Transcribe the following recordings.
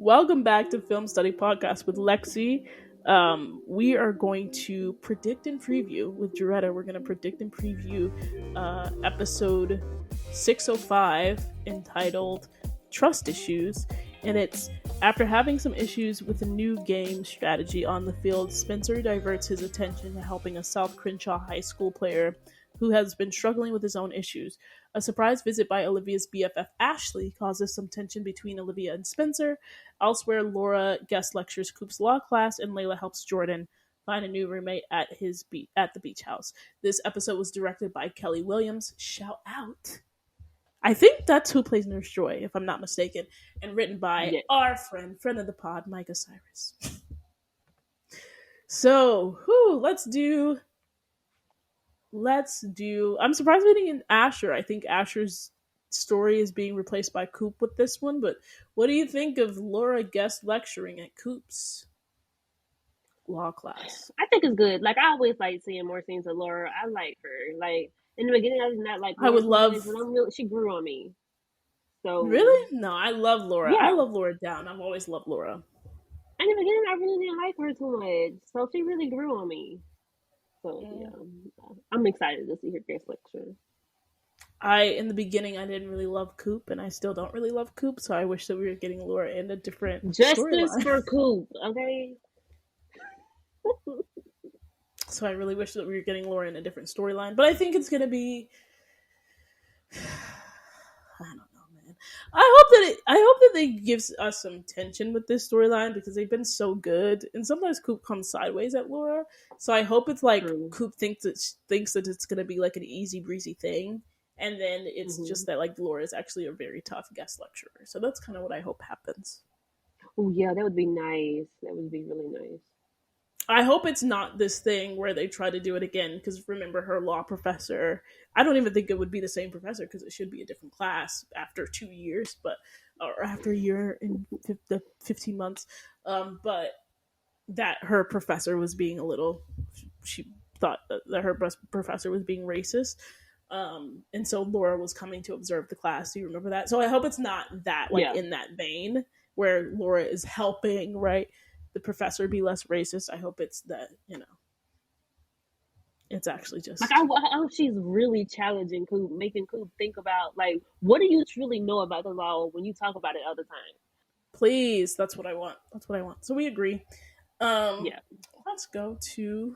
Welcome back to Film Study Podcast with Lexi. We are going to predict and preview with Joretta. We're going to predict and preview episode 605 entitled Trust Issues. And it's after having some issues with a new game strategy on the field, Spencer diverts his attention to helping a South Crenshaw High School player who has been struggling with his own issues. A surprise visit by Olivia's BFF Ashley causes some tension between Olivia and Spencer. Elsewhere, Laura guest lectures Coop's law class, and Layla helps Jordan find a new roommate at the beach house. This episode was directed by Kelly Williams. Shout out! I think that's who plays Nurse Joy, if I'm not mistaken, and written by our friend of the pod, Micah Cyrus. So, let's do. I'm surprised we didn't get Asher. I think Asher's story is being replaced by Coop with this one, but what do you think of Laura guest lecturing at Coop's law class? I think it's good. Like, I always like seeing more scenes of Laura. I like her. Like, in the beginning, I did not like Laura. I would love... she grew on me. So really? No, I love Laura. Yeah. I love Laura down. I've always loved Laura. In the beginning, I really didn't like her too much. So she really grew on me. So, yeah. I'm excited to see her guest lecture. In the beginning, I didn't really love Coop, and I still don't really love Coop, so I wish that we were getting Laura in a different Justice for Coop, okay? So I really wish that we were getting Laura in a different storyline, but I think it's going to be... I don't know, man. I hope that they gives us some tension with this storyline, because they've been so good, and sometimes Coop comes sideways at Laura, so I hope it's like Coop thinks that it's going to be like an easy breezy thing, and then it's just that like Laura is actually a very tough guest lecturer. So that's kind of what I hope happens. Oh yeah, that would be nice. That would be really nice. I hope it's not this thing where they try to do it again, because remember, her law professor, I don't even think it would be the same professor, because it should be a different class after 2 years, or after a year and 15 months, but that her professor was being she thought that her professor was being racist, and so Laura was coming to observe the class. Do you remember that? So I hope it's not that, in that vein, where Laura is helping, right, the professor be less racist. I hope it's that, it's actually just... Like, I hope she's really challenging Coop, making Coop think about, like, what do you truly know about the law when you talk about it all the time? Please, that's what I want. So we agree. Let's go to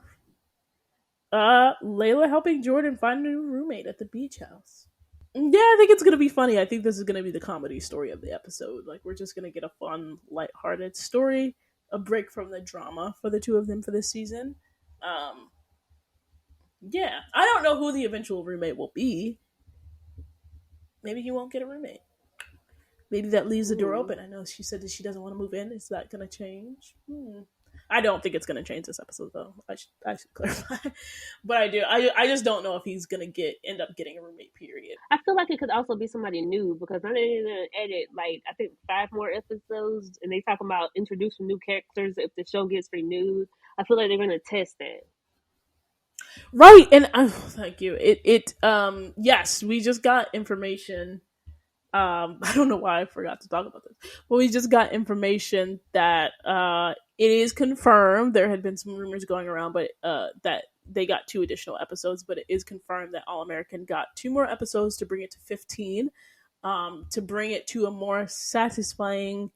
Layla helping Jordan find a new roommate at the beach house. Yeah, I think it's going to be funny. I think this is going to be the comedy story of the episode. Like, we're just going to get a fun, lighthearted story, a break from the drama for the two of them for this season. Yeah, I don't know who the eventual roommate will be. Maybe he won't get a roommate. Maybe that leaves the door open. I know she said that she doesn't want to move in. Is that going to change? I don't think it's going to change this episode, though. I should clarify. But I do. I just don't know if he's going to end up getting a roommate, period. I feel like it could also be somebody new, because now they're going to edit, like, I think 5 more episodes, and they talk about introducing new characters if the show gets renewed. I feel like they're going to test that. Right, and thank you. Yes, we just got information. I don't know why I forgot to talk about this, but we just got information that it is confirmed. There had been some rumors going around, but that they got 2 additional episodes. But it is confirmed that All-American got 2 more episodes to bring it to 15, to bring it to a more satisfying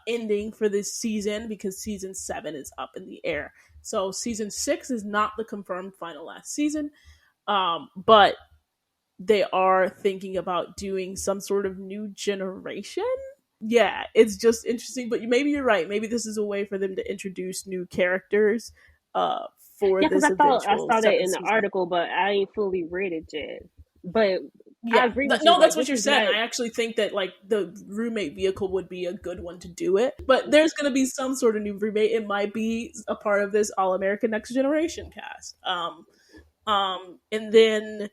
ending for this season, because season 7 is up in the air. So season 6 is not the confirmed final last season, but they are thinking about doing some sort of new generation. Yeah, it's just interesting, but maybe you're right. Maybe this is a way for them to introduce new characters for this eventual. I saw that in the article, but I ain't fully read it yet. But yeah, I agree with no, you. that's what you're saying. I actually think that like the roommate vehicle would be a good one to do it. But there's going to be some sort of new roommate. It might be a part of this All-American Next Generation cast. And then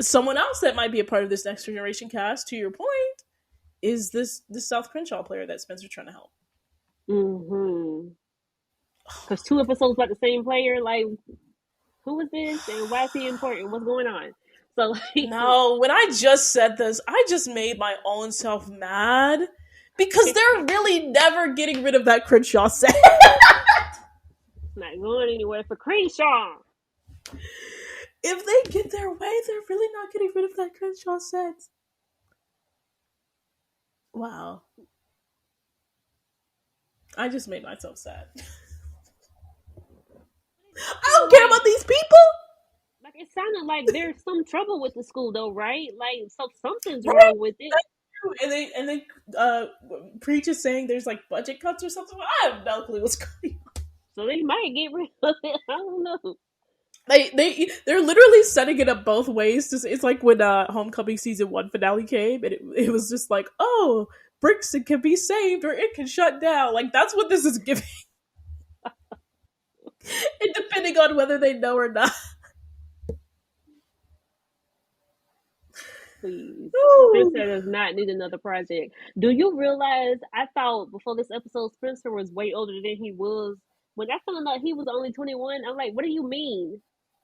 someone else that might be a part of this Next Generation cast, to your point, is this South Crenshaw player that Spencer's trying to help. Because 2 episodes about the same player, like, who is this and why is he important? What's going on? So, like, no, when I just said this, I just made my own self mad, Because they're really never getting rid of that Crenshaw set. It's not going anywhere for Crenshaw. If they get their way, they're really not getting rid of that Crenshaw set. Wow. I just made myself sad. I don't care about these people. Like, it sounded like there's some trouble with the school, though, right? Like, so something's Right? wrong with it. And they Preach is saying there's like budget cuts or something. I have no clue what's going on. So they might get rid of it. I don't know. They're literally setting it up both ways. It's like when Homecoming season 1 finale came, and it was just like, oh, Brixton can be saved or it can shut down. Like, that's what this is giving. And depending on whether they know or not. Please. Spencer does not need another project. Do you realize, I thought before this episode Spencer was way older than he was. When I found out he was only 21, I'm like, what do you mean?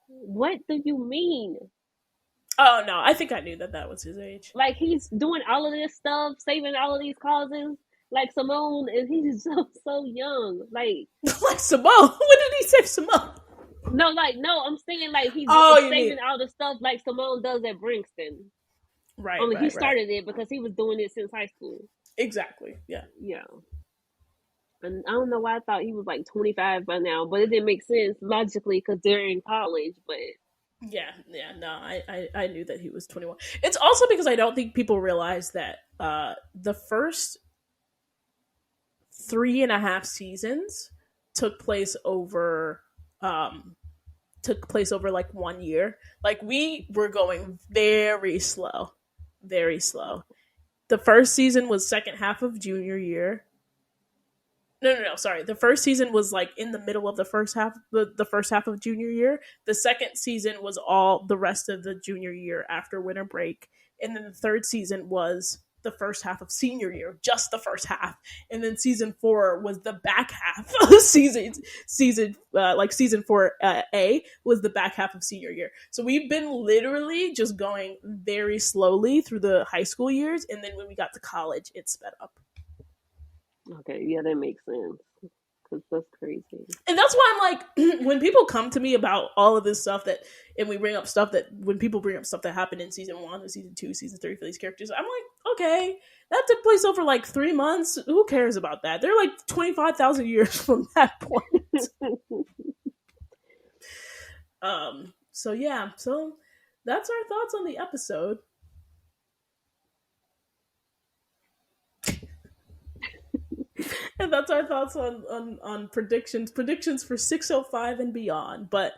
What do you mean? Oh, no, I think I knew that was his age. Like, he's doing all of this stuff, saving all of these causes, like Simone, and he's so young. Like Simone? When did he save Simone? No, I'm saying like he's saving all the stuff like Simone does at Brixton. Right. Only he started it because he was doing it since high school. Exactly. Yeah. Yeah. And I don't know why I thought he was like 25 by now, but it didn't make sense logically because they're in college. But no, I knew that he was 21. It's also because I don't think people realize that the first 3.5 seasons took place over like 1 year. Like, we were going very slow. The first season was second half of junior year. No, sorry. The first season was like in the middle of the first half of junior year. The second season was all the rest of the junior year after winter break. And then the third season was the first half of senior year, just the first half. And then season 4 was the back half of season 4 A was the back half of senior year. So we've been literally just going very slowly through the high school years. And then when we got to college, it sped up. Okay, yeah, that makes sense. Because that's crazy. And that's why I'm like, when people come to me about all of this stuff and we bring up stuff when people bring up stuff that happened in season 1 or season 2, season 3 for these characters, I'm like, okay, that took place over like 3 months. Who cares about that? They're like 25,000 years from that point. So yeah, so that's our thoughts on the episode. And that's our thoughts on predictions for 605 and beyond. But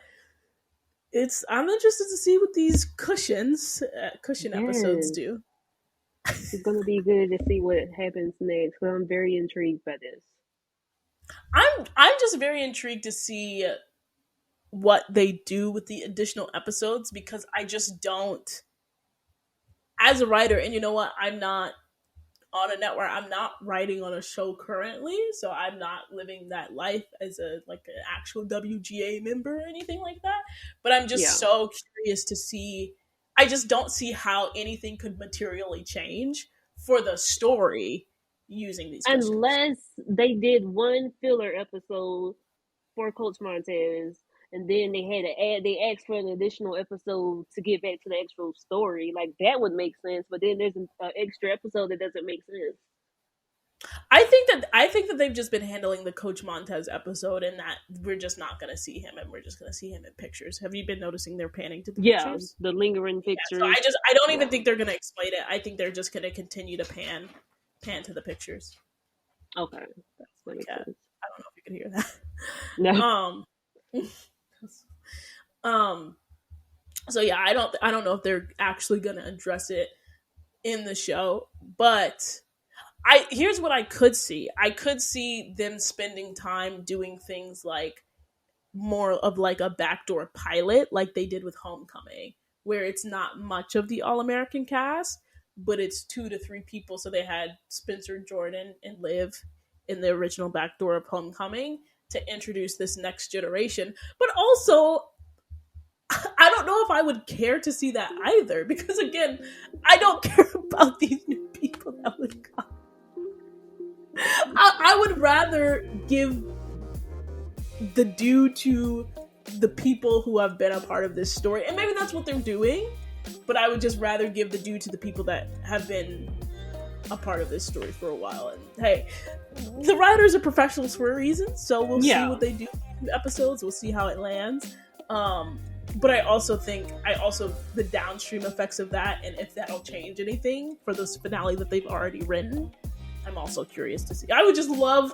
I'm interested to see what these cushion episodes do. It's gonna be good to see what happens next. So I'm very intrigued by this. I'm just very intrigued to see what they do with the additional episodes, because I just don't, as a writer, and you know what, I'm not on a network, I'm not writing on a show currently, so I'm not living that life as an actual WGA member or anything like that. But I'm just so curious to see. I just don't see how anything could materially change for the story using these cushions. Unless they did one filler episode for Coach Montez, and then they asked for an additional episode to get back to the actual story. Like, that would make sense, but then there's an extra episode that doesn't make sense. I think that they've just been handling the Coach Montez episode, and that we're just not going to see him, and we're just going to see him in pictures. Have you been noticing they're panning to the pictures? Yeah, the lingering pictures. Yeah, so I don't even think they're going to explain it. I think they're just going to continue to pan to the pictures. Okay, that's what it is. I don't know if you can hear that. No. So yeah, I don't know if they're actually going to address it in the show, but here's what I could see. I could see them spending time doing things like more of like a backdoor pilot, like they did with Homecoming, where it's not much of the All-American cast, but it's 2 to 3 people. So they had Spencer, Jordan, and Liv in the original backdoor of Homecoming to introduce this next generation. But also, I don't know if I would care to see that either, because again, I don't care about these new people that would come. I would rather give the due to the people who have been a part of this story, and maybe that's what they're doing, but I would just rather give the due to the people that have been a part of this story for a while. And hey, the writers are professionals for a reason, so we'll see what they do in the episodes. We'll see how it lands. But I also think the downstream effects of that, and if that'll change anything for this finale that they've already written, I'm also curious to see. I would just love,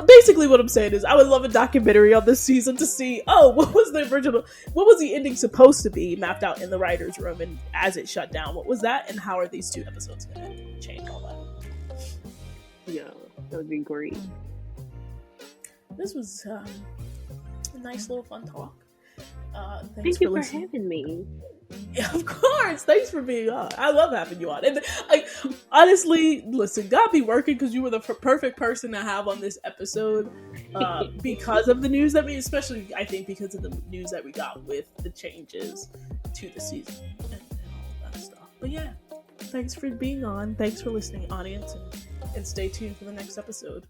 basically what I'm saying is, I would love a documentary on this season to see, what was the ending supposed to be mapped out in the writer's room, and as it shut down, what was that, and how are these 2 episodes going to change all that? Yeah, that would be great. This was a nice little fun talk. Thank you for having me. Yeah, of course. Thanks for being on. I love having you on. And honestly, listen, God be working, because you were the perfect person to have on this episode because of the news that especially I think because of the news that we got with the changes to the season and all that stuff. But yeah, thanks for being on. Thanks for listening, audience, and stay tuned for the next episode.